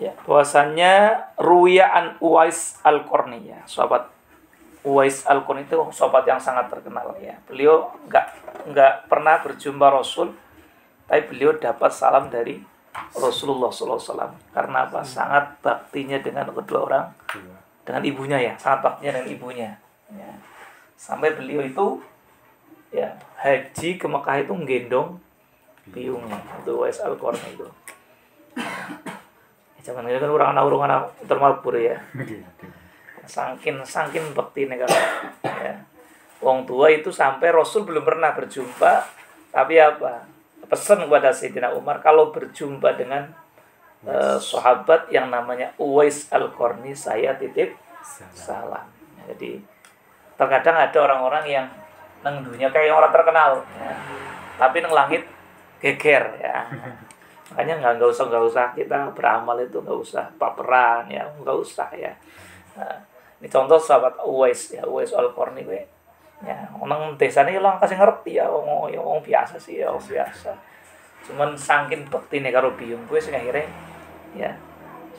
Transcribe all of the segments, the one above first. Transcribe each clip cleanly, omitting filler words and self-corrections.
Ya, bahwasannya Ruya Uwais Al-Qarni ya, sahabat Uwais Al-Qarni itu sahabat yang sangat terkenal ya. Beliau enggak pernah berjumpa Rasul, tapi beliau dapat salam dari Rasulullah SAW. Karena apa? Sangat baktinya dengan kedua orang, dengan ibunya ya, sangat baktinya dengan ibunya. Ya. Sampai beliau itu ya haji ke Mekah itu menggendong biungnya, itu Uwais Al-Qarni itu. Zaman itu kan orang termabur ya. Sangkin bakti negara. Ya. Wong tua itu sampai Rasul belum pernah berjumpa, tapi apa? Pesan kepada Sayyidina Umar kalau berjumpa dengan sahabat yang namanya Uwais Al-Qarni, saya titip salam. Jadi terkadang ada orang-orang yang nang dunia kayak orang terkenal, ya. Tapi nang langit geger ya. Makanya nggak usah kita beramal itu nggak usah paperan ya, nggak usah ya. Nah, ini contoh sahabat Uwais ya, Uwais Al-Qarni gue. Ya, orang desa ini orang kasih ngerti ya, orang biasa sih ya, biasa. Cuman saking bakti nih karo biung gue sih akhirnya ya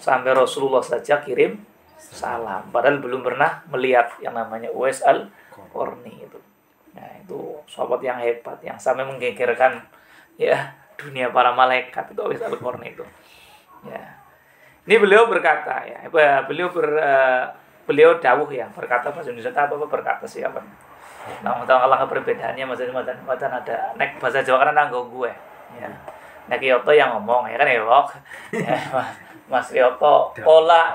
sampai Rasulullah saja kirim salam, padahal belum pernah melihat yang namanya Uwais Al-Qarni itu. Nah, itu sahabat yang hebat yang sampai menggegerkan ya dunia para malaikat itu Uwais Al-Qarni itu. Ya. Ini beliau berkata ya, beliau dawuh ya, berkata bahasa Indonesia apa berkata siapa? Nah, kalau perbedaannya maksudnya ada nek bahasa Jawa kan nanggo gue. Ya. Nek Yoto yang ngomong ya kan ya, Wok. Ya, Mas Yoto kola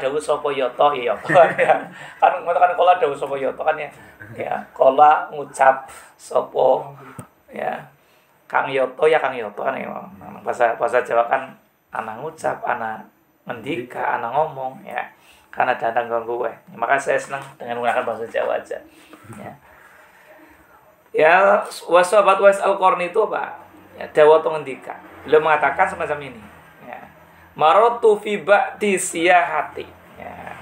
dawuh sapa Yoto ya Yoto ya. Kan kola dawuh sapa Yoto kan ya. Ya, kola ngucap sapa ya Kang Yoto ya Kang Yoto kan ya. Bahasa Jawa kan anak ngucap, anak mendika, anak ngomong ya. Karena datang ke gue. Maka saya senang dengan menggunakan bahasa Jawa aja. Ya. Ya, sahabat Uwais Al-Qarni itu apa? Ya, dawa to ngendika. Beliau mengatakan semacam ini. Ya. Marotu fi ba'di siyahati. Ya.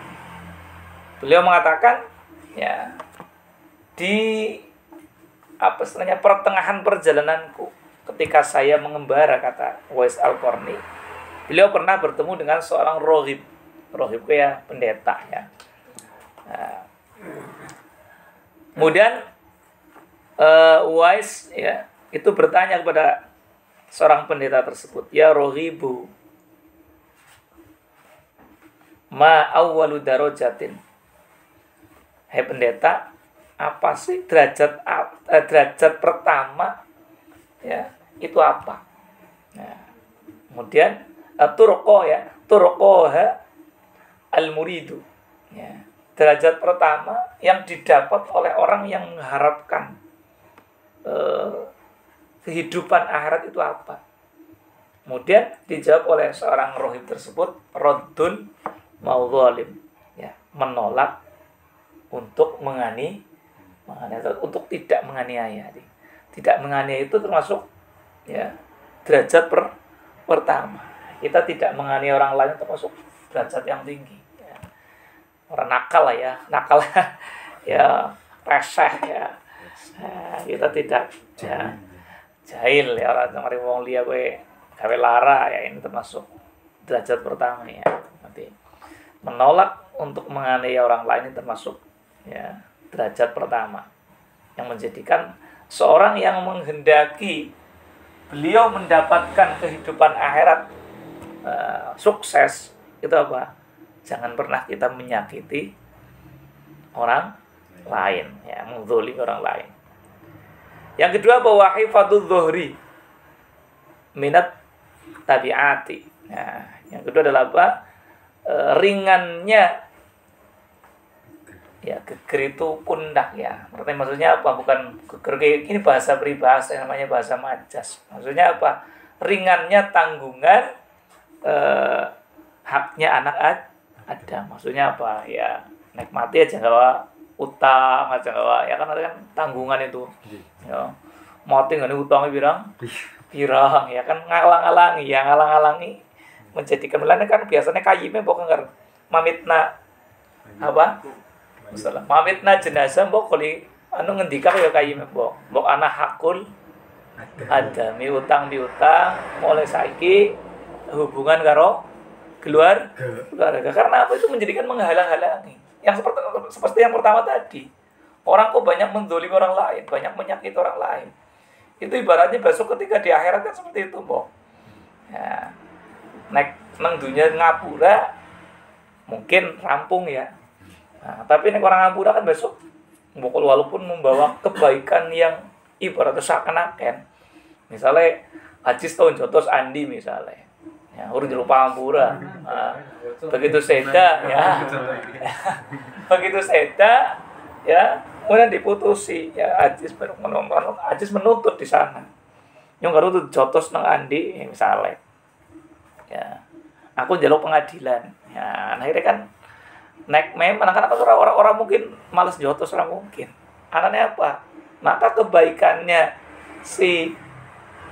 Beliau mengatakan ya di apa istilahnya pertengahan perjalananku ketika saya mengembara, kata Uwais Al-Qarni, beliau pernah bertemu dengan seorang rohib itu ya pendeta ya. Nah, kemudian Uwais ya itu bertanya kepada seorang pendeta tersebut, ya rohibu ma awwalu darajatin, hai pendeta, apa sih derajat pertama ya itu apa? Nah, kemudian turqoha al-muridu ya, derajat pertama yang didapat oleh orang yang mengharapkan kehidupan akhirat itu apa? Kemudian dijawab oleh seorang rohib tersebut, raddul maudzalim ya, menolak untuk untuk tidak menganiaya. Tidak menganiaya itu termasuk ya derajat pertama. Kita tidak menganiaya orang lain termasuk derajat yang tinggi. Ya. Orang nakal lah ya, ya reseh ya. Nah, kita tidak ya jahil ya, orang mari wong liya kowe gawe lara ya, ini termasuk derajat pertama ya. Nanti menolak untuk menganiaya orang lain ini termasuk ya derajat pertama yang menjadikan seorang yang menghendaki beliau mendapatkan kehidupan akhirat sukses itu apa? Jangan pernah kita menyakiti orang lain ya, menzalimi orang lain. Yang kedua bahwa hifadzul zuhri minat tabiati. Nah, yang kedua adalah apa? Ringannya ya geger itu pundak ya. Maksudnya apa? Bukan geger ini bahasa peribahasa yang namanya bahasa majas. Maksudnya apa? Ringannya tanggungan haknya anak Adam. Maksudnya apa? Ya nikmati aja kalau utang aja kalau ya kan ada kan tanggungan itu. Ya. Mati nggak nih utangnya pirang ya kan ngalang-alangi menjadikan melana kan biasanya kayime mbok kan mamitna apa? Masalah mamitna jenazah mbok kali anu ngendika ya kayime mbok ana hakul ada mi utang mulai saiki hubungan karo keluarga. Karena apa? Itu menjadikan menghalang-halangi. Yang seperti yang pertama tadi. Orang kok banyak menzolimi orang lain, banyak menyakiti orang lain. Itu ibaratnya besok ketika di akhirat kan seperti itu, Mbok. Ya. Naik nang dunia ngapura mungkin rampung ya. Nah, tapi nek orang ngapura kan besok walaupun membawa kebaikan yang ibaratnya seakan-akan. Misalnya Haji tahun jotos Andi misalnya. Ya, urung jero pangapura. Nah, begitu seda ya. Begitu seda ya, kemudian diputusi ya Ajis menuntut di sana. Yang karo tuh jotos nang Andi misalnya. Ya. Aku njaluk pengadilan. Ya, akhirnya kan naik memang kan orang mungkin malas jotos orang mungkin. Anaknya apa? Maka kebaikannya si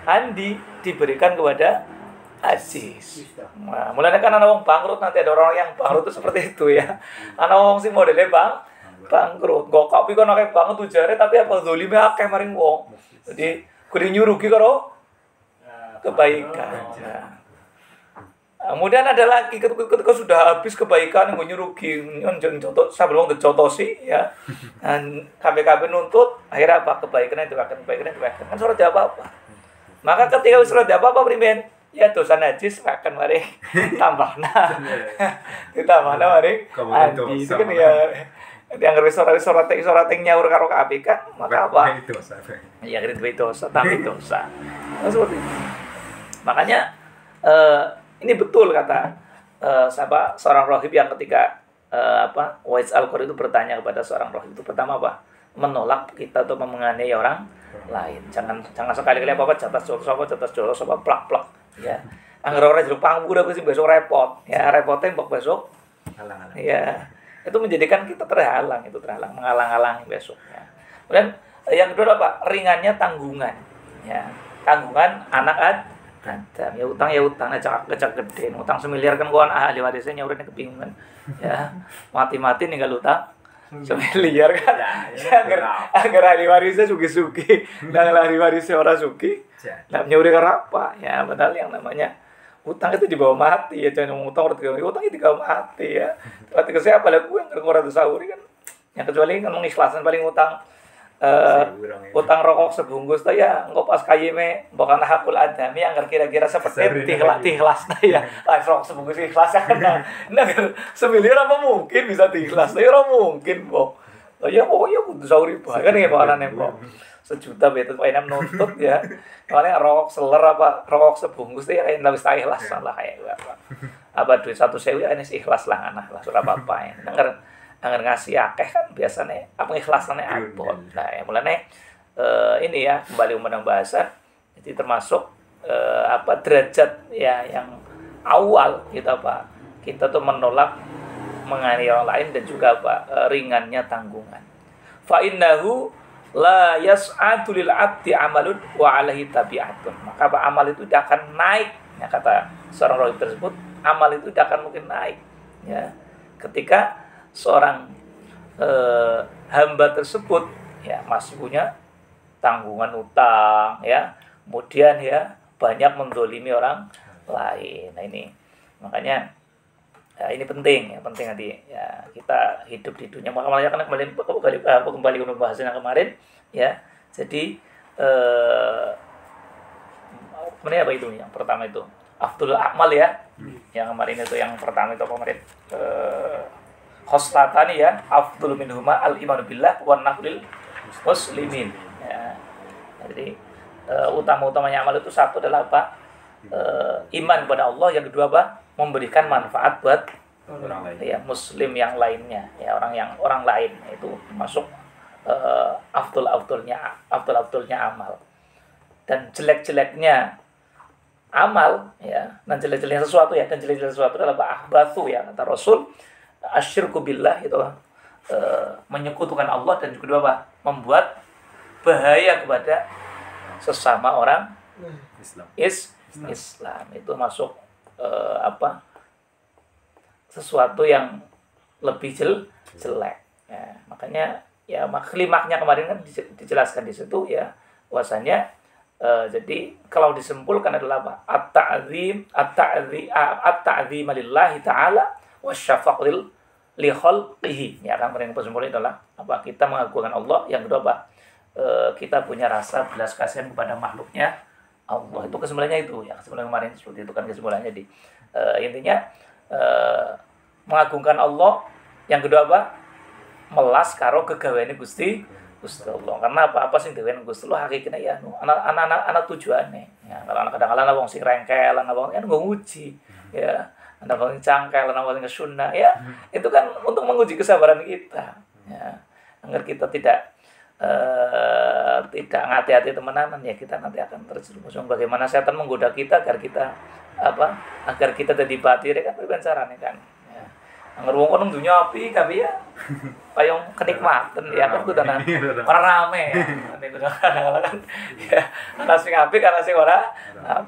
Andi diberikan kepada Aziz. Nah, mulanya kan anak wong bangkrut, nanti ada orang yang bangkrut itu seperti itu ya. Anak wong sing modelnya bangkrut. Gokok pikir akeh banget tujare tapi apa zalime akeh maring wong. Jadi kudu nyurugi karo kebaikan. Nah, kemudian ada lagi ketika sudah habis kebaikan yang nyurugi contoh sebelum dicotosi ya. Dan KPKB nuntut akhirnya apa? Kebaikan itu kan surat apa-apa. Maka ketika surat apa-apa primen ya dosa najis akan mari tambahna ditambahna mari andi itu kan ya yang surat nyaur karo KPK maka apa ya kredit dosa tapi dosa seperti itu. Makanya ini betul kata seorang rohib yang ketika Wais Al-Qarni itu bertanya kepada seorang rohib itu pertama apa? Menolak kita atau menganiaya orang lain. Jangan sekali-kali apa jotos apa plak-plak ya. Angger ora jero pangpura sing besok repot. Ya, repotnya mbok besok halang-halang. Ya. Itu menjadikan kita terhalang, menghalang-halangi besok ya. Kemudian yang kedua apa? Ringannya tanggungan. Ya. Tanggungan anak Adam. Ya utang aja kecak gede. Utang semiliar kan kawan ahli warisnya nyaurane kebingungan. Ya. Mati-mati ninggal utang semiliar kan. Agar ahli warisnya sugi-sugi, dan ahli warisnya orang sugi. Lah nyauri apa? Ya, padahal yang namanya utang itu dibawa mati ya, jangan ngomong utang itu dibawa mati ya. Berarti ke siapa lah gue yang ora sauri kan. Yang kecuali kan mengikhlaskan paling utang utang rokok sebungkus tuh ya, engko pas kayime bukan hakul adami yang kira-kira seperti ikhlas ya. Lah rokok sebungkus ikhlas kan. Nah, semiliar apa mungkin bisa diikhlas? Ya ora mungkin, Mbok. Ya pokoknya kudu sauri bae kan ya pakanane, Mbok. Sejuta betul Pak Inam nuntut ya. Soalnya rokok seler apa rokok sebungkus itu ya kayak wis tak ikhlas lah kayak apa duit 1.000 ya ini ikhlas lah anah lah surah apa ya. Angger ngasih akeh kan biasanya apa ikhlasannya abot. Nah, ya mulane ini ya kembali menang bahasa. Jadi termasuk derajat ya yang awal kita Pak. Kita tuh menolak menganiaya orang lain dan juga ringannya tanggungan. Fa innahu la yas'atu lil 'abdi amalun wa 'alaihi tabi'atun. Maka amal itu tidak akan naik. Ya, kata seorang rawi tersebut, amal itu tidak akan mungkin naik. Ya. Ketika seorang hamba tersebut ya masih punya tanggungan utang ya, kemudian ya banyak mendolimi orang lain. Nah ini makanya ya, ini penting nanti ya kita hidup di dunia. Makanya kan kembali ke pembahasan yang kemarin ya. Jadi kemudian apa itu yang pertama itu afdhul amal ya. Yang kemarin itu yang pertama itu kemarin khoslatani ya afdhul minhuma al imanu billah wa naflil muslimin ya. Jadi utama-utamanya amal itu satu adalah apa? Iman kepada Allah, yang kedua apa? Memberikan manfaat buat orang lain. Ya, muslim yang lainnya, ya orang lain itu masuk afdalnya amal. Dan jelek-jeleknya amal ya, dan jelek-jeleknya sesuatu ya, dan jelek-jeleknya sesuatu adalah ahbathu ya, kata Rasul, asyirku billah itu menyekutukan Allah, dan kedua apa? Membuat bahaya kepada sesama orang Islam itu masuk sesuatu yang lebih jelek ya. Makanya ya klimaknya kemarin kan dijelaskan di situ ya, bahwasanya Jadi kalau disimpulkan adalah apa? At-ta'zim lillahi ta'ala wasyafaq li khalqihi. Ya kan, kesimpulannya adalah apa? Kita mengagungkan Allah. Yang kedua apa? Kita punya rasa belas kasihan kepada makhluknya Allah. Itu kesimpulannya itu. Ya, kesimpulan kemarin seperti itu kan kesimpulannya di intinya mengagungkan Allah. Yang kedua apa? Melas karo kegaweane Gusti Allah. Karena apa sing dewen Gusti Allah hakikatnya ya anak tujuannya. Ya, kalau kadang-kadang wong sing rengkel, ana wong kan nguji. Ya, ana wong cangkel, ana wong kesunnah ya. Itu kan untuk menguji kesabaran kita. Ya, agar kita tidak hati-hati temenanan ya, kita nanti akan terjerumus. Bagaimana setan menggoda kita agar kita jadi batir kan caranya kan. Angger wong kono dunya api kabeh ya. Kaya kenikmatan ya kan kudanan ora rame ya. Nek kadang-kadang ya ana sing apik ana sing ora.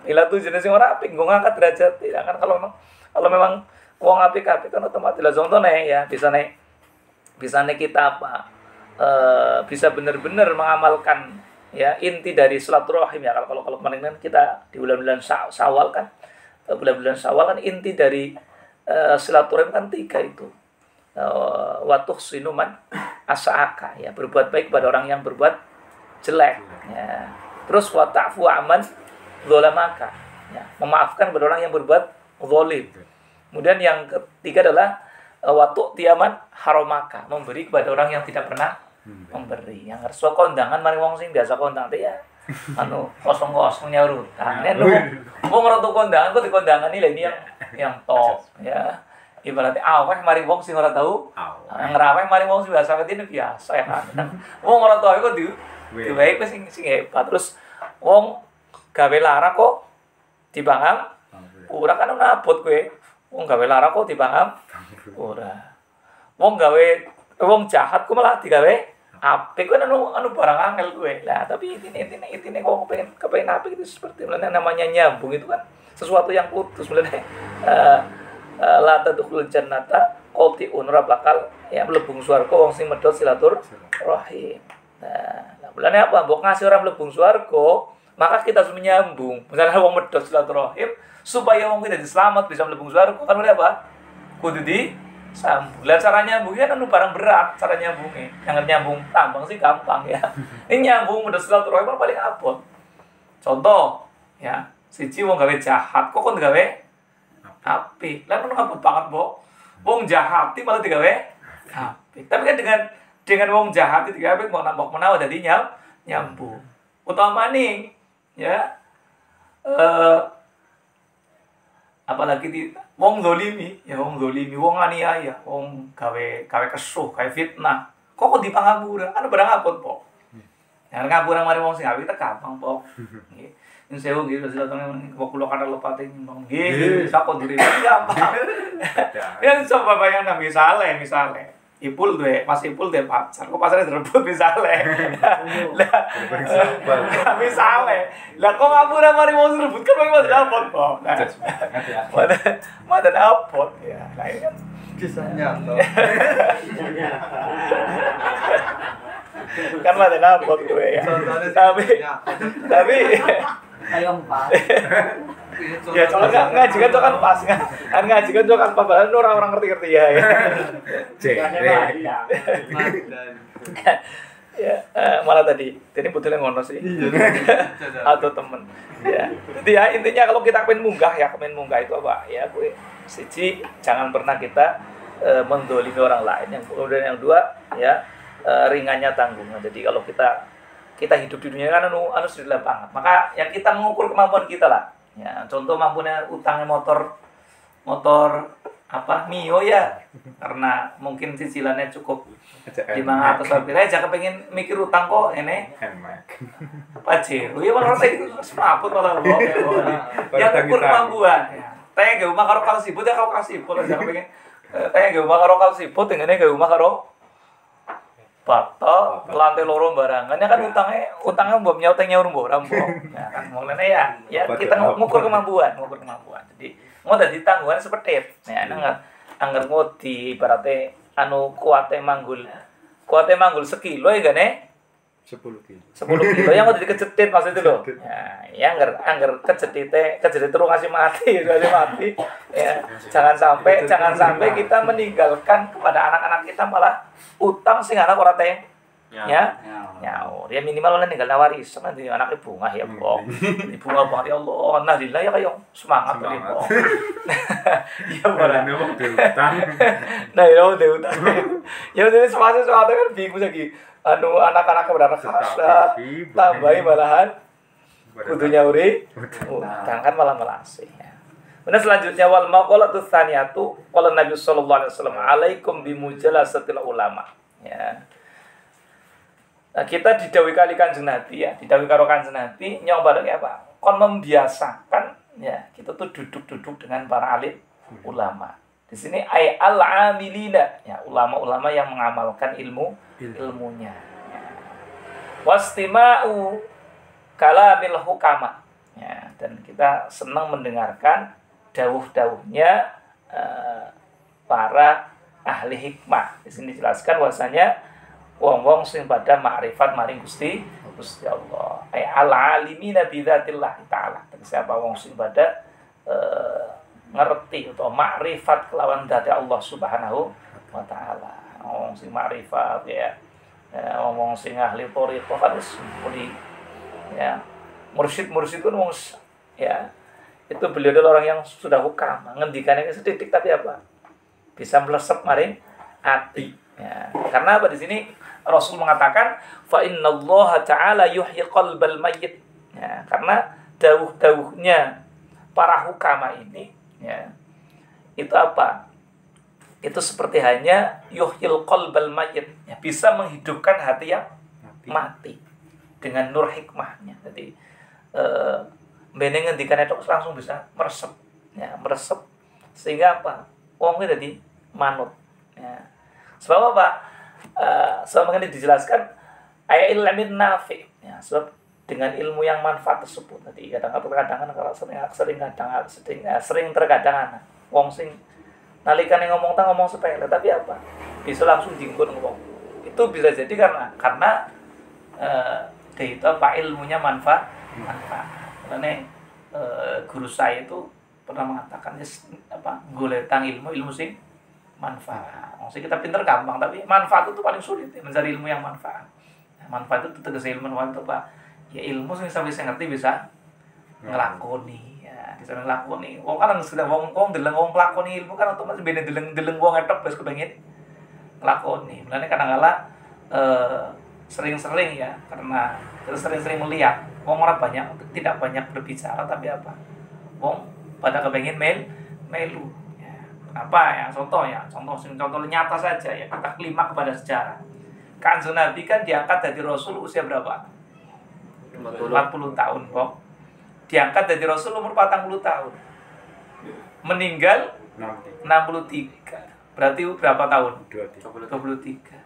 Bila tujuane sing ora apik nggo ngangkat derajat ya kan kalau memang wong apik kan otomatis lah contohnya ya bisa kita bisa benar-benar mengamalkan ya inti dari silaturahim ya. Kalau kemarin kan kita di bulan-bulan Syawal kan inti dari silaturahim kan 3 itu. Wa tuhsinu man asa'aka ya, berbuat baik kepada orang yang berbuat jelek ya. Terus wa ta'fu aman dzalamaka ya, memaafkan kepada orang yang berbuat zalim. Kemudian yang ketiga adalah wa tu'tiyaman haramaka, memberi kepada orang yang tidak pernah memberi. Yang harus kondangan mari wong sing biasa kondang ya kosong-kosong nyarutan. Nek wong ora tuh kondangan kok dikondangan ini yang top ya. Ibaratnya aweh mari wong sing ora tahu. Ngraweh mari wong sing biasa ketine biasa ya kan. Wong ora tahu kok diwehi sing hebat. Terus wong gawe lara kok dibangam. Ora kan nabot kowe. Wong gawe lara kok dibangam. Ora. Wong jahat kok malah digawe apik kan anu barang angel kowe. Lah tapi intine kok kepengen apik itu seperti namanya nyambung itu kan sesuatu yang putus sebenarnya. La tadkhulul jannata qati'un bakal ya mlebung swarga wong sing medhot silaturahim. Nah, mulane apa? Mbok ngasih orang mlebung swarga, maka kita harus menyambung. Misalnya wong medhot silaturahim supaya wong kita selamat bisa mlebung swarga kan mulai apa? Kudu disambung. Lah cara nyambungnya kan barang berat, cara nyambungnya. Yang nyambung tambang sih gampang ya. Ini nyambung medhot silaturahim paling abot. Contoh ya, siji wong gawe jahat kok kon gawe apik. Lah ngono ngabot banget, Mbok. Wong jahat iki malah digawe apik. Tapi kan dengan wong jahat iki digawe apik mau nambah menawa dadi nyambung. Utamane ya apalagi di wong zalimi, wong aniaya, wong gawe kesuh, gawe fitnah. Kok dipangapura? Kan barang apot, Mbok. Ya ngapura mari wong sing apik gampang, Mbok. Nggih. Yang sewu gitu sila temen kok kula kada lepate nyembang nggih sako diri gampang. Ya coba bayangna misale Ipul Mas Ipul pacar kok pasare direbut misale. Lah misale lah kok ngapura mari wong rebut kan mari dapet kok. Mana dapet ya. Lah ini kan kisah nyata. Kan mana dapet gue ya. Tapi ayo Pak. Ya soalnya ngaji kan kan pas ngaji kan pas padahal orang ngerti ya. Ya, malah tadi betulnya ngono sih. Atau temen. Ya. Jadi ya intinya kalau kita pengen munggah itu apa? Ya gue siji jangan pernah kita mendolimi orang lain. Kemudian yang dua ya ringannya tanggung. Jadi kalau kita hidup di dunia kan anu sudah banget. Maka ya kita mengukur kemampuan kita lah. Ya, contoh mampunya utangnya motor Mio ya. Karena mungkin cicilannya cukup 500 rupiah aja kepengen mikir utang kok ini. Pajero. Ya malah saya semaput malah lo. Yang ukur kemampuan. Tanya ke rumah karo kalsiput ya karo kalsiput aja kepengen. Tanya ke rumah karo kalsiput ngene ke rumah karo batal lantai loro barangan ya kan utangnya mbok nyauteng nyaur mbok rampok ya kan mulane ya kita ngukur kemampuan jadi mau dadi tanggungan seperti ya anggar ngodi ibarate anu kuate manggul sekilo ya gane 10 kilo. 10 kilo yang udah dikejedit maksud itu loh. Ya angger kejedit terus kasih mati. Ya, jangan sampai kita meninggalkan kepada anak-anak kita malah utang sing anak ora teh. Ya. Nyaur. Ya minimal oleh ninggal warisan nanti anaknya bunga ya, Bang. Ini bunga banget ya Allah. Nah, lillah ya kayak semangat tadi, Bang. Ya benar. Nah, ya udah utang. Ya udah sesuatu kan bingung lagi. Anak-anak berdarah khasa tambahi malahan kudu nyauri utang kan malah melasih ya. Kemudian selanjutnya wal maqalatu tsaniyatu qala Nabi sallallahu alaihi wasallam alaikum bimujalasatil ulama ya. Nah, kita didhawuhi kali Kanjeng Nabi ya, didhawuhi karo Kanjeng Nabi nyoba apa? Kon membiasakan ya, kita tuh duduk-duduk dengan para alim ulama. Di sini ay al-amilina ya, ulama-ulama yang mengamalkan ilmunya. Ya. Wastima'u kalamil hukama. Ya, dan kita senang mendengarkan dawuh-dawuhnya para ahli hikmah. Di sini dijelaskan bahwasanya wong-wong sing pada makrifat maring Gusti Allah. Ay al-alimina bi dzatillah taala. Siapa wong sing pada ngerti atau makrifat kelawan dati Allah Subhanahu wa taala. Wong sing makrifat ya. Wong sing ahli thariqah kan muli ya. Mursyid itu wong ya. Itu beliau adalah orang yang sudah hukam, ngendikannya sedikit tapi apa? Bisa melesep maring ati. Ya. Karena apa di sini Rasul mengatakan fa innallaha ta'ala yuhyi qalbal mayyit. Ya, karena dawuh-dawuhnya para hukama ini ya. Itu apa? Itu seperti hanya yuhyil qalbal mayyit, ya, bisa menghidupkan hati yang mati dengan nur hikmahnya. Jadi mbene ngendikan itu langsung bisa meresep ya, meresep sehingga apa? Wong itu jadi manut ya. Sebab apa? Sebab ini dijelaskan ayat ilmin nafi ya, sebab dengan ilmu yang manfaat tersebut tadi kadang-kadang kalau sering terkadang wong sing nalikane ngomong sepele tapi apa bisa langsung jingkun ngomong itu bisa jadi karena itu apa ilmunya manfaat karena guru saya itu pernah mengatakan apa goletang ilmu sing manfaat. Maksudnya kita pinter gampang tapi manfaat itu paling sulit ya, mencari ilmu yang manfaat. Manfaat itu tegas ilmu itu apa? Ya ilmu sing sampai saya ngerti bisa ngelakoni ya, bisa ngelakoni. Wong kan sudah wong deleng wong nglakoni ilmu kan otomatis beda deleng wong etok wis kepengin nglakoni. Mulane kadang-kala sering-sering ya karena sering-sering melihat wong ora tidak banyak berbicara tapi apa? Wong pada kepengin melu. Ya. Apa ya? Contoh nyata saja ya. Kita kelima kepada sejarah. Kanjeng Nabi kan diangkat dari Rasul usia berapa? 40 tahun kok. Diangkat dari Rasul umur 40 tahun. Meninggal 63. Berarti berapa tahun? 23.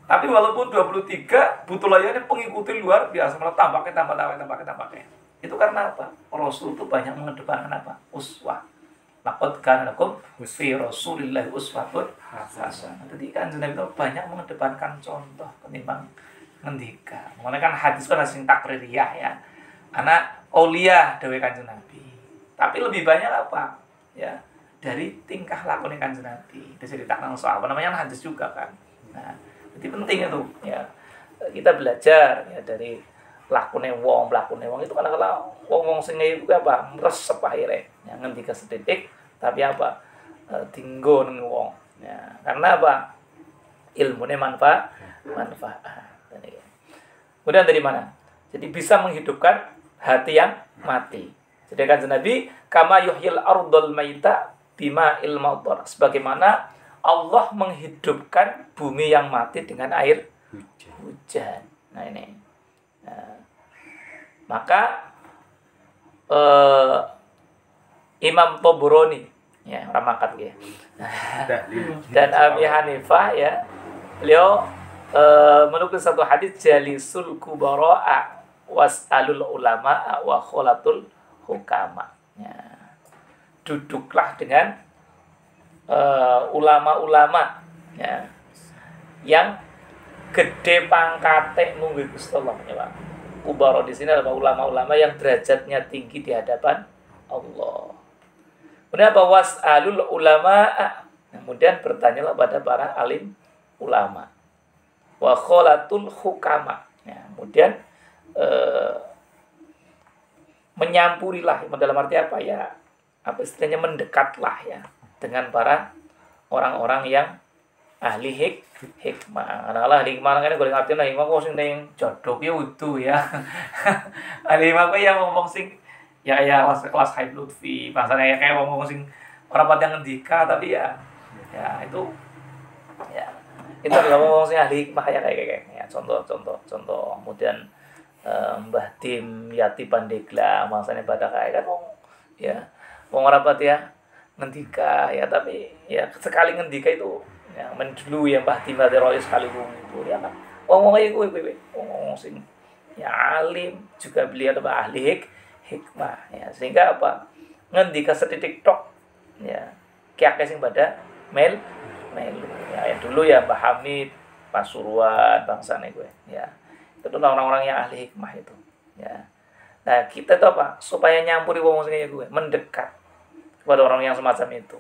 Tapi walaupun 23, butuh layarnya pengikuti luar biasa, malah tambah. Itu karena apa? Rasul itu banyak mengedepankan apa? Uswah. Laqad kana lakum fi Rasulillah uswatun hasanah. Jadi kan Nabi itu banyak mengedepankan contoh ketimbang ngendika. Makanya kan hadis kan sing takririyah ya. Anak aulia dewe Kanjeng Nabi. Tapi lebih banyak apa? Ya, dari tingkah laku Kanjeng Nabi. Diceritakan soal apa namanya hadis juga kan. Nah, jadi penting itu ya. Kita belajar ya dari lakune wong itu kan kalau wong sing itu apa? Resep akhirnya. Ya ngendika setitik tapi apa? Tinggo nang wong. Ya, karena apa? Ilmunya manfaat. Kemudian dari mana? Jadi bisa menghidupkan hati yang mati. Jadi kan Nabi kama yuhyil ardul maita bima ilmaudhar. Sebagaimana Allah menghidupkan bumi yang mati dengan air hujan. Nah ini. Nah, maka Imam Tabrani ya ramakat ya. Dan Abi Hanifah ya. Beliau menukil satu hadis jalisul kubara'a was'alul ulama'a wa khulatul hukama. Ya. Duduklah dengan ulama-ulama ya, yang gede pangkate munggu Gusti Allah ya Pak. Kubara di sini adalah ulama-ulama yang derajatnya tinggi di hadapan Allah. Kemudian apa was'alul ulama? Kemudian bertanyalah pada para alim ulama. Wa kholatul hukama. Ya, kemudian menyampurilah dalam arti apa ya? Apa istilahnya mendekatlah ya dengan para orang-orang yang ahli hikmah. Karena hikmah kan golek artine hikmah kok sing ning jodoh ki wudu ya. Ahli hikmah kok yang ngomong sing ya kelas Habib Lutfi, bahasanya ya kayak ngomong sing ora pati ngendika tapi ya itu ya itu adalah ngomong sing ahli hikmah ya kayak ya contoh. Kemudian Mbah Tim Yati Pandegla bahasanya pada kayak kan wong ora pati ya ngendika ya tapi ya sekali ngendika itu ya mendulu ya Mbah Tim Rois sekali itu ya kan ngomong aja gue ngomong sing ya alim juga beliau adalah ahli hikmah ya sehingga apa ngendika setitik tok ya kiake sing pada melu ya dulu ya Mbah Hamid Pasuruan bangsane gue ya itu orang-orang yang ahli hikmah itu ya. Nah kita itu apa supaya nyampuri wong sing gue mendekat kepada orang yang semacam itu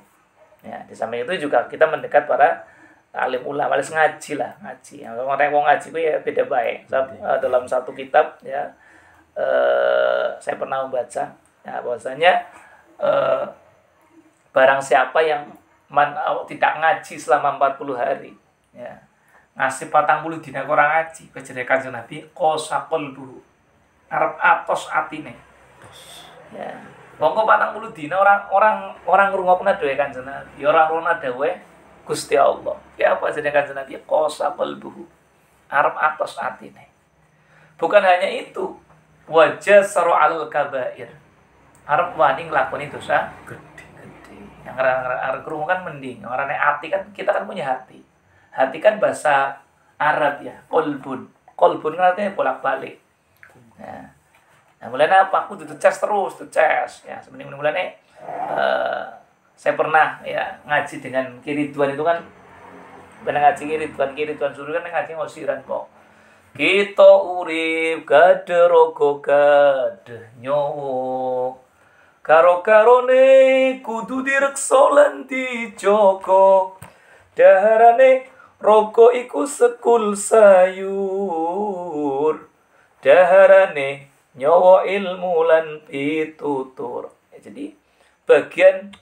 ya. Di samping itu juga kita mendekat para alim ulama, alim ngaji. Orang yang ngaji itu ya beda baik. Dalam satu kitab ya saya pernah membaca ya bahwasanya barang siapa yang tidak ngaji selama 40 hari ya ngasih 40 dina kurang ngaji kejere Kanjeng Nabi qosaqul bu arep atos atine ya monggo 40 dina orang ngrungokna dhewe Kanjeng Nabi ora rono dhewe Gusti Allah ya apa jenenge Kanjeng Nabi qosaqul bu arep atos atine bukan hanya itu wajah saru alul kabair arep wani nglakoni dosa gede yang arep krungu kan mending orane ati kan kita kan punya hati kan bahasa Arab ya kolbun kan artinya bolak-balik ya. Nah mulanya apa aku tuh cas terus ya sebenarnya mulanya saya pernah ya ngaji dengan Kiridwan itu kan benar ngaji Kiridwan suruh kan ngaji ngosiran kok kita urip gade rogo gade nyowo karo-karone kudu direksa lan dijogo daharane rogo iku sekul sayur daharane nyawa ilmu lan pitutur ya, jadi bagian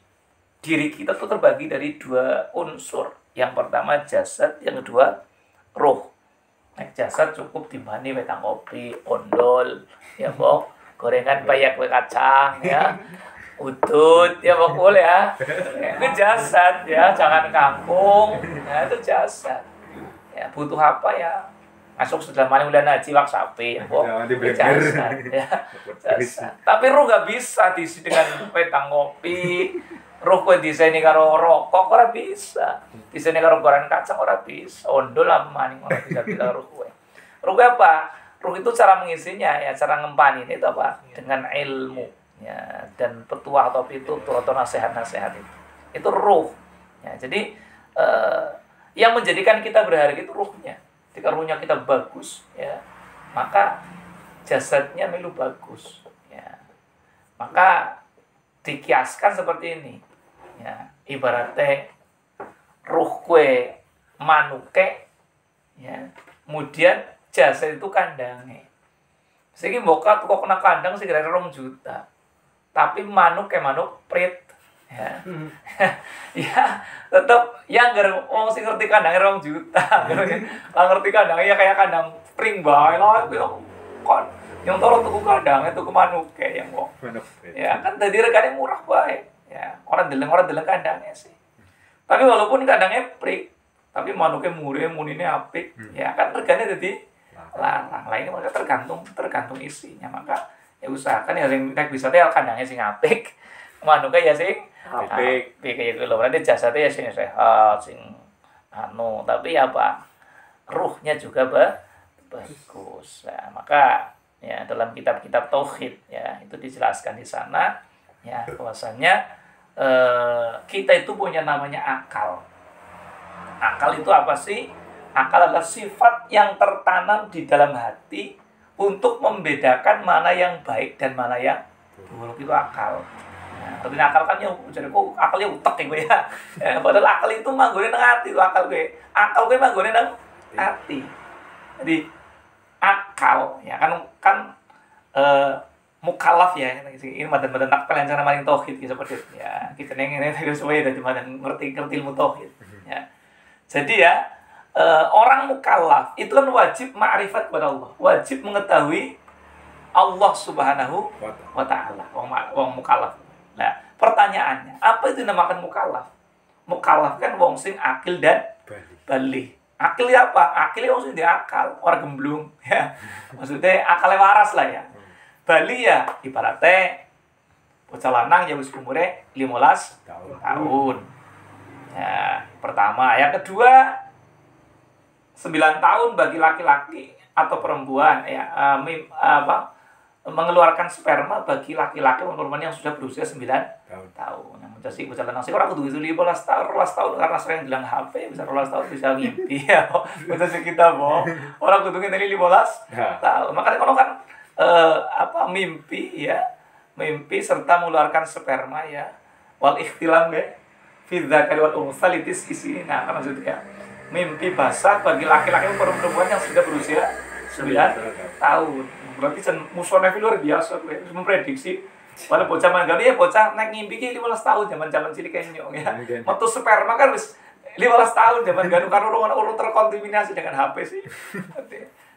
diri kita tuh terbagi dari dua unsur yang pertama jasad yang kedua roh. Nah, jasad cukup dimani wetang kopi ondol ya kok gorengan payak kue kacang ya udut ya boleh ya itu jasad ya jangan kangkung ya itu jasad ya butuh apa ya masuk sudah mana udah naji wak sapi ya jasad ya jasad tapi ruh gak bisa diisi dengan petang kopi ruh kue disaini karo rokok ora bisa disaini karo gorengan kacang ora bisa ondol lah maning ora bisa bilang ruh kue apa ruh itu cara mengisinya ya cara ngempanin itu apa dengan ilmu ya dan petuah atau pitutur atau nasihat-nasihat itu ruh ya jadi yang menjadikan kita berharga itu ruhnya jika ruhnya kita bagus ya maka jasadnya melu bagus ya maka dikiaskan seperti ini ya ibaratnya ruh kue manuke ya kemudian jasad itu kandangnya sehingga bokat kok kena kandang sih kira-kira 2 juta tapi manuk kayak manuk prit ya ya tetap yang orang sih ngerti kandangnya 2 juta nggak ngerti kandangnya kayak kandang spring bae lah kon yang tolong tuku kandangnya tuku manuk kayak yang kok ya kan tadi rekannya murah bae ya orang deleng kandangnya sih tapi walaupun kandangnya prit tapi manuknya murah munine apik ya kan regane jadi larang lainnya mereka tergantung isinya maka ya usahakan ya sing nek bisa teh kandangnya sing apik manuknya ya sing apik kayak gitu loh berarti jasadnya ya sing sehat sing tapi apa ruhnya juga bagus nah, maka ya dalam kitab-kitab tauhid ya itu dijelaskan di sana ya bahwasanya kita itu punya namanya akal itu apa sih Akal adalah sifat yang tertanam di dalam hati untuk membedakan mana yang baik dan mana yang buruk. Itu akal. Nah, tapi akal kan yang jadi kok akalnya utek ya gue ya. Padahal akal itu manggone nang ati itu akal gue. Akal gue manggone nang ati. Jadi akal ya kan mukallaf ya ini madan-madan akal yang cara maring tauhid gitu seperti itu. Ya, kita ngene supaya dadi madan ngerti ilmu tauhid. Ya. Jadi ya orang mukallaf itu kan wajib ma'rifat kepada Allah, wajib mengetahui Allah Subhanahu wa taala. Wong mukallaf. Nah, pertanyaannya, apa itu dinamakan mukallaf? Mukallaf kan wong sing akil dan bali. Akil ya apa? Akil wong sing diakal, ora gemblung ya. Maksudnya akalnya waras lah ya. Bali ya ibaratnya bocah lanang yang wis umure 15 tahun. Ya, pertama, yang kedua 9 tahun bagi laki-laki atau perempuan ya mengeluarkan sperma bagi laki-laki perempuan yang sudah berusia 9 tahun. Yang mencari bocah lanang sih orang kudu itu 15 tahun karena sering bilang HP bisa 12 tahun bisa ngimpi ya. Bocah kita orang kudu ngene 15 tahun. Makanya kalau kan mimpi ya, mimpi serta mengeluarkan sperma ya. Wal ikhtilam ya. Fi dzakari wal unsa litis isi. Nah, kan maksudnya mimpi basah bagi laki-laki perempuan yang sudah berusia 9 tahun. Berarti musone luar biasa gue memprediksi wala bocah manggane ya bocah naik ngimpi ki 15 tahun zaman-zaman cilik kenyong ya. Metu sperma kan wis 15 tahun zaman ganu kan urung terkontaminasi dengan HP sih.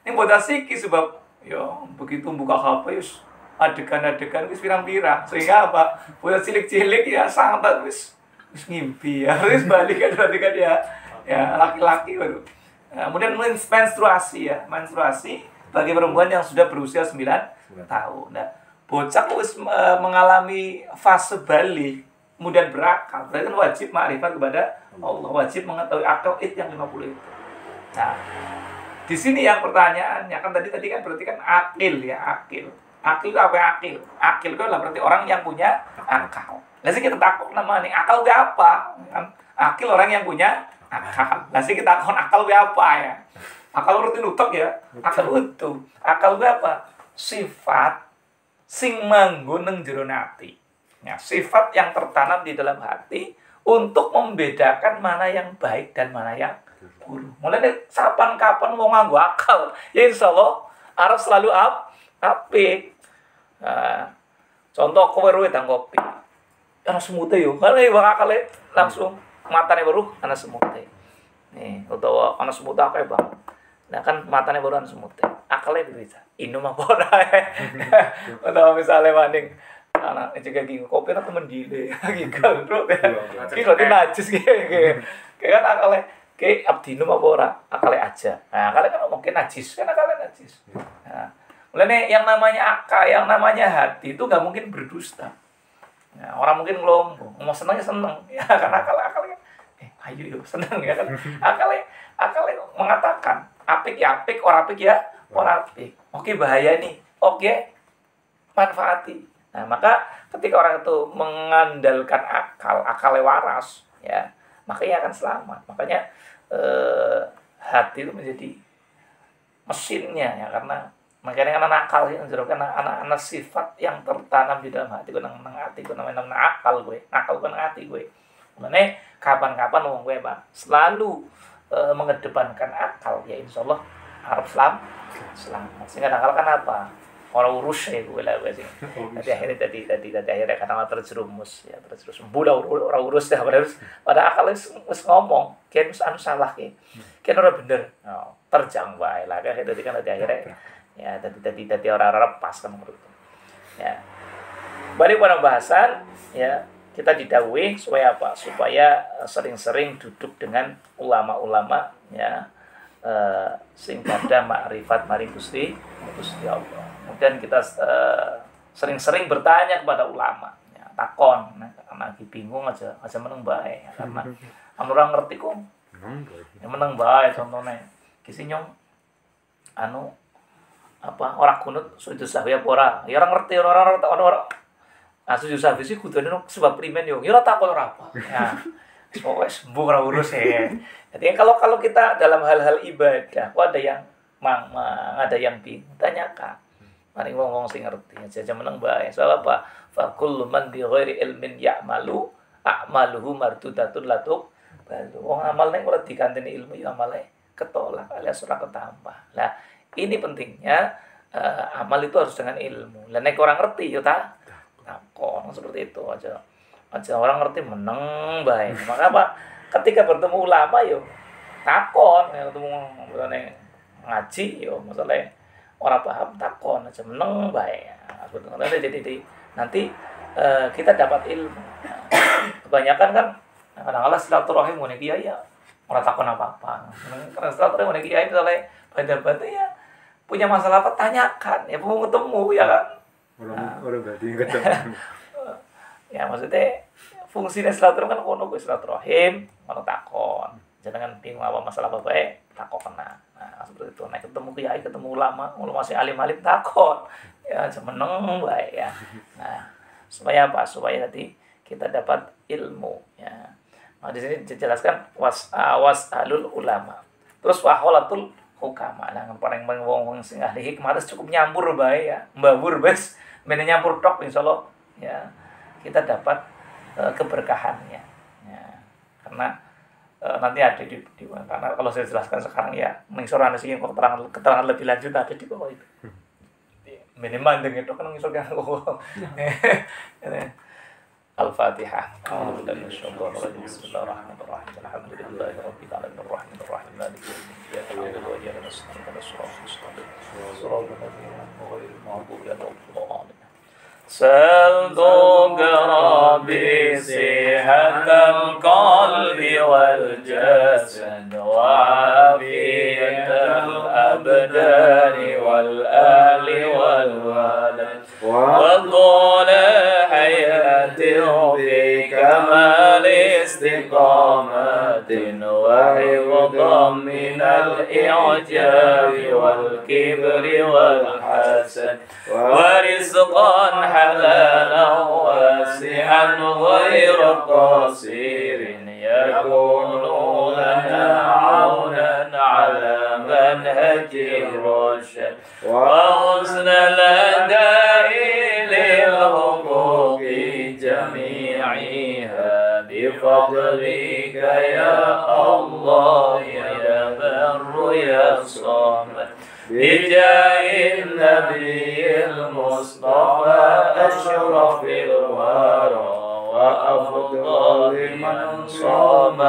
Ini bocah siki sebab ya begitu buka HP wis adegan-adegan wis pirang-pirang sehingga apa bocah cilik-cilik ya sangat wis ngimpi ya. Wis balik kan berarti kan ya laki-laki baru. Nah, kemudian menstruasi ya, menstruasi bagi perempuan yang sudah berusia 9 tahun. Nah, bocah wis mengalami fase balik, kemudian berakal. Berarti kan wajib ma'rifat kepada Allah, wajib mengetahui aqaid yang 50 itu. Nah, di sini yang pertanyaannya kan tadi kan berarti kan akil ya, akil. Akil itu apa ya akil? Akil itu adalah berarti orang yang punya akal. Lah sih kita takut namanya akal itu apa? Kan akil orang yang punya akal. Lah sih kita takut akal itu apa ya? Akal rutin utek ya. Akal itu. Akal itu apa? Sifat sing manggon nang jero ati. Ya, sifat yang tertanam di dalam hati untuk membedakan mana yang baik dan mana yang buruk. Mulai kapan mau nganggo akal, ya insyaallah arep selalu apik. Nah, contoh kowe ruwe tang kopi. Ana semute yo. Kale wong akale langsung matane weruh ana semute. Nih, utawa ana semute akeh banget. Nah kan matanya baru semut, akalnya bisa. Inum apa ora? Atau misalnya maning anak juga gini kopi atau mendile, gigal bro. Ini berarti najis kayak kan akalnya kayak abdinum apa ora? Akalnya aja. Nah akalnya kan mungkin najis, kan akalnya najis. Nah, mulai yang namanya akal, yang namanya hati itu nggak mungkin berdusta. Nah, orang mungkin ngelompok, mau senangnya seneng, ya karena akalnya, ayo seneng ya kan. Akalnya mengatakan apik ya apik, ora apik ya ora apik. Oke bahaya nih. Oke manfaati. Nah, maka ketika orang itu mengandalkan akalnya waras ya, maka ia akan selamat. Makanya hati itu menjadi mesinnya ya karena makanya anak akal ya karena anak sifat yang tertanam di dalam hati gue nang hati gue namanya akal gue. Akal gue nang hati gue. Makanya kapan-kapan wong gue Pak selalu mengedepankan akal ya insyaallah harap selamat. Sehingga akal kan apa? Orang urus ya gue lah gue sih. Tadi akhirnya karena terjerumus ya terjerumus. Budak orang urus ya pada akal wis ngomong, kian anu salah kian ora bener. Oh, terjang wae lah kan tadi kan akhirnya ya tadi orang pas kan menurut. Ya. Balik pada bahasan ya kita didhawuhi supaya apa? Supaya sering-sering duduk dengan ulama-ulama ya sing pada ma'rifat maring Gusti Allah. Kemudian kita sering-sering bertanya kepada ulama ya, takon karena lagi bingung aja meneng bae ya, karena orang ngerti kok ya meneng bae contohnya kisi nyong orang kunut sujud sahwi apa ora ya orang ngerti orang sujud sahwi sih kudune sebab primen yo ora takon ora apa ya Pokoknya sembuh ora urus ya. Jadi kalau kita dalam hal-hal ibadah, kok ada yang ada yang bingung, tanyakan. Mari wong sing ngerti aja meneng bae. Soal apa? Fa kullu man bi ghairi ilmin ya'malu a'maluhu mardudatun latuk balu. Wong amal nek ora dikanteni ilmu ya amale ketolak alias ora ketambah. Lah, ini pentingnya amal itu harus dengan ilmu. Lah nek orang ngerti ya takon seperti itu aja. Aja orang ngerti meneng bae. Maka apa? Ketika bertemu ulama yo takon, ketemu ngaji yo masalah orang paham takon aja meneng bae. Sebetulnya jadi nanti kita dapat ilmu. Kebanyakan kan kadang-kadang silaturahim ngene kiai ya ora takon apa-apa. Karena silaturahim ngene kiai misalnya banda-banda ya punya masalah apa tanyakan ya mau ketemu ya kan. Orang berarti ketemu. Ya maksudnya fungsinya silaturahim kan kono kuwi silaturahim ono takon. Jangan bingung apa masalah apa bae takon kena. Nah, seperti itu. Nah, ketemu kiai, ketemu ulama masih alim-alim takon. Ya, meneng bae ya. Nah, supaya apa? Supaya nanti kita dapat ilmu ya. Nah, di sini dijelaskan wasalul ulama. Terus waholatul hukama. Nah, paling wong sing ahli hikmah cukup nyampur bae ya. Mbabur bes, men nyampur tok insyaallah ya. Kita dapat keberkahannya. Ya. Karena nanti ada di karena kalau saya jelaskan sekarang ya mengisor ana sing keterangan lebih lanjut ada di bawah itu. Minimal dengan itu kan mengisor kan. Al-Fatihah. Bismillahirrahmanirrahim. Alhamdulillahirabbil alamin arrahmanir rahim maliki yaumiddin. Iyyaka na'budu wa iyyaka nasta'in ihdinas siratal mustaqim. Shiratal ladzina an'amta 'alaihim ghairil maghdubi 'alaihim. سل ربي صحة القلب والجسد وعافية الأبدان والأهل والولد وطول حياة في كمال استقامة وحفظا من الإعجاب والكبر والحسد ورزقا حلالا واسعا غير قصير يكون لنا عونا على منهج الرشد وحسن الأداء للحقوق جميعها بفضلك يا الله يا بر يا صمد بجاه النبي المصطفى أشرف الورى وأفضل من صام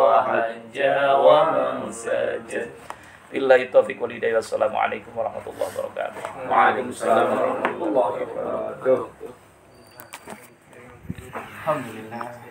وحج ومن سجد. Billahi taufiq wal hidayah. Wassalamualaikum warahmatullahi wabarakatuh. Waalaikumsalam warahmatullahi wabarakatuh. Alhamdulillah.